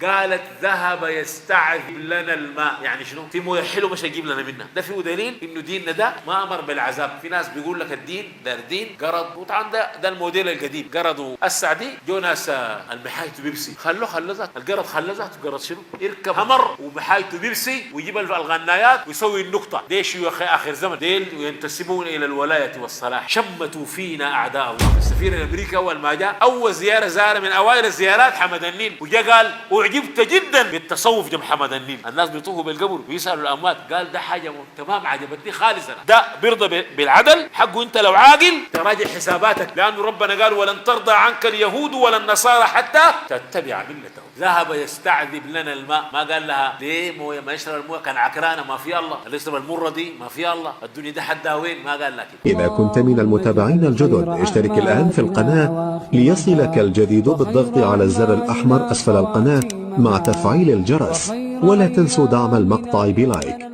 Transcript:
قالت ذهب يستعذب لنا الماء. يعني شنو؟ في مويه حلو مش هيجيب لنا منها. ده فيه دليل انه ديننا ده ما امر بالعذاب. في ناس بيقول لك الدين ده دين قرض، وطبعا ده الموديل القديم. قرضوا السعدي جو ناس المحايته بيبسي خلوه ذات القرض، خلى ذاته قرض شنو؟ يركب همر ومحايته بيبسي ويجيب الغنايات ويسوي النقطه. دي شيوخ اخر زمن ديل وينتسبون الى الولايه والصلاح. شمتوا فينا اعداء الله. السفير الامريكي اول ما جاء اول زياره زار من اوائل الزيارات حمد النيل، وجا قال اعجبت جدا بالتصوف جنب حمد النيل. الناس بيطوفوا بالقبر ويسالوا الاموات، قال ده حاجه تمام عجبتني خالص. انا ده بيرضى بالعدل حقه. انت لو عاقل تراجع حساباتك، لانه ربنا قال ولن ترضى عنك اليهود ولا النصارى حتى تتبع ملتهم. ذهب يستعذب لنا الماء، ما قال لها ليه مويه ما يشرب المويه كان عكرانه ما في الله، اللي يشرب المره دي ما في الله، الدنيا دي حدها وين، ما قال لك. إذا كنت من المتابعين الجدد اشترك الآن في القناة ليصلك الجديد بالضغط على الزر الأحمر أسفل القناة مع تفعيل الجرس، ولا تنسوا دعم المقطع بلايك.